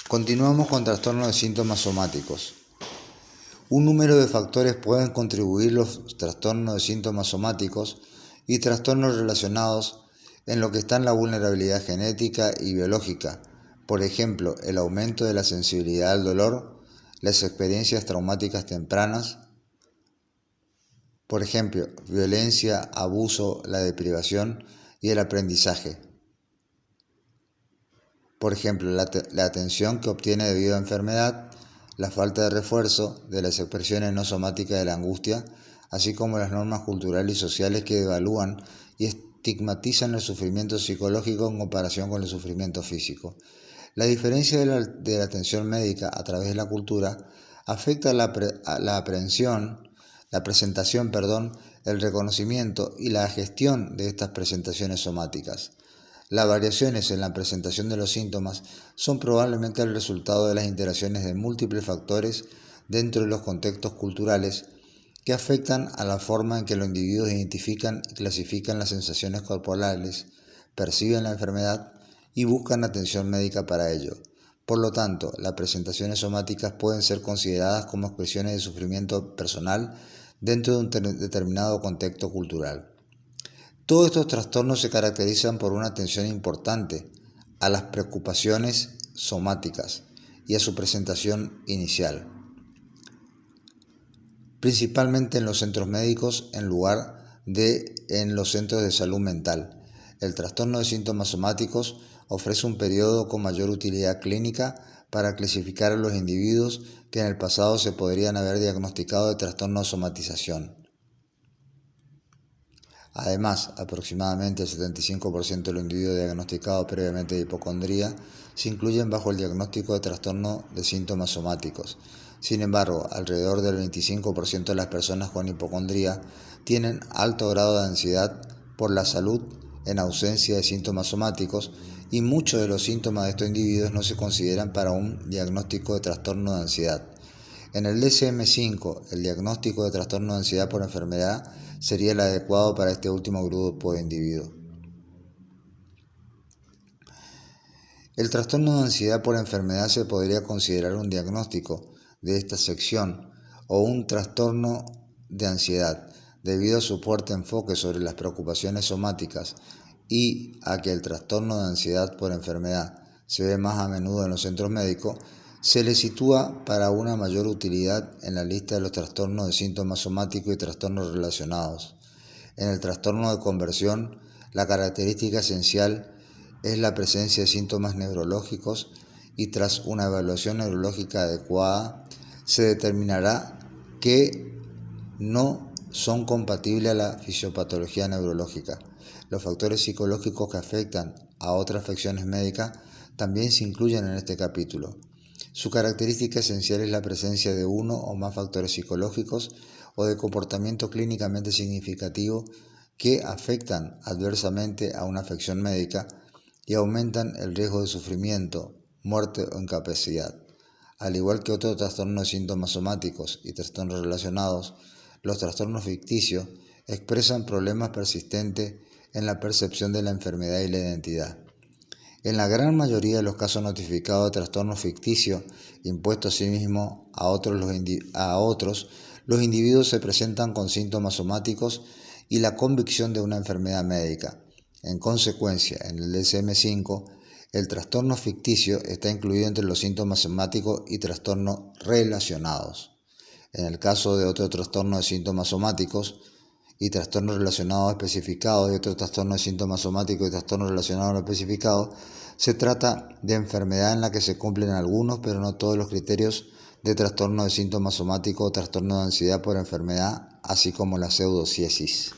Continuamos con trastornos de síntomas somáticos. Un número de factores pueden contribuir los trastornos de síntomas somáticos y trastornos relacionados en lo que están la vulnerabilidad genética y biológica, por ejemplo, el aumento de la sensibilidad al dolor, las experiencias traumáticas tempranas, por ejemplo, violencia, abuso, la deprivación y el aprendizaje. Por ejemplo, la atención que obtiene debido a enfermedad, la falta de refuerzo de las expresiones no somáticas de la angustia, así como las normas culturales y sociales que devalúan y estigmatizan el sufrimiento psicológico en comparación con el sufrimiento físico. La diferencia de la atención médica a través de la cultura afecta a la presentación, el reconocimiento y la gestión de estas presentaciones somáticas. Las variaciones en la presentación de los síntomas son probablemente el resultado de las interacciones de múltiples factores dentro de los contextos culturales que afectan a la forma en que los individuos identifican y clasifican las sensaciones corporales, perciben la enfermedad y buscan atención médica para ello. Por lo tanto, las presentaciones somáticas pueden ser consideradas como expresiones de sufrimiento personal dentro de un determinado contexto cultural. Todos estos trastornos se caracterizan por una atención importante a las preocupaciones somáticas y a su presentación inicial, principalmente en los centros médicos en lugar de en los centros de salud mental. El trastorno de síntomas somáticos ofrece un periodo con mayor utilidad clínica para clasificar a los individuos que en el pasado se podrían haber diagnosticado de trastorno de somatización. Además, aproximadamente el 75% de los individuos diagnosticados previamente de hipocondría se incluyen bajo el diagnóstico de trastorno de síntomas somáticos. Sin embargo, alrededor del 25% de las personas con hipocondría tienen alto grado de ansiedad por la salud en ausencia de síntomas somáticos y muchos de los síntomas de estos individuos no se consideran para un diagnóstico de trastorno de ansiedad. En el DSM-5, el diagnóstico de trastorno de ansiedad por enfermedad sería el adecuado para este último grupo de individuos. El trastorno de ansiedad por enfermedad se podría considerar un diagnóstico de esta sección o un trastorno de ansiedad, debido a su fuerte enfoque sobre las preocupaciones somáticas y a que el trastorno de ansiedad por enfermedad se ve más a menudo en los centros médicos. Se le sitúa para una mayor utilidad en la lista de los trastornos de síntomas somáticos y trastornos relacionados. En el trastorno de conversión, la característica esencial es la presencia de síntomas neurológicos y tras una evaluación neurológica adecuada se determinará que no son compatibles a la fisiopatología neurológica. Los factores psicológicos que afectan a otras afecciones médicas también se incluyen en este capítulo. Su característica esencial es la presencia de uno o más factores psicológicos o de comportamiento clínicamente significativo que afectan adversamente a una afección médica y aumentan el riesgo de sufrimiento, muerte o incapacidad. Al igual que otros trastornos de síntomas somáticos y trastornos relacionados, los trastornos ficticios expresan problemas persistentes en la percepción de la enfermedad y la identidad. En la gran mayoría de los casos notificados de trastornos ficticios impuestos a sí mismos a otros, los individuos se presentan con síntomas somáticos y la convicción de una enfermedad médica. En consecuencia, en el DSM-5, el trastorno ficticio está incluido entre los síntomas somáticos y trastornos relacionados. En el caso de otro trastorno de síntomas somáticos y trastornos relacionados especificados y otro trastorno de síntomas somáticos y trastornos relacionados no especificados, se trata de enfermedad en la que se cumplen algunos, pero no todos los criterios de trastorno de síntomas somáticos o trastorno de ansiedad por enfermedad, así como la pseudociesis.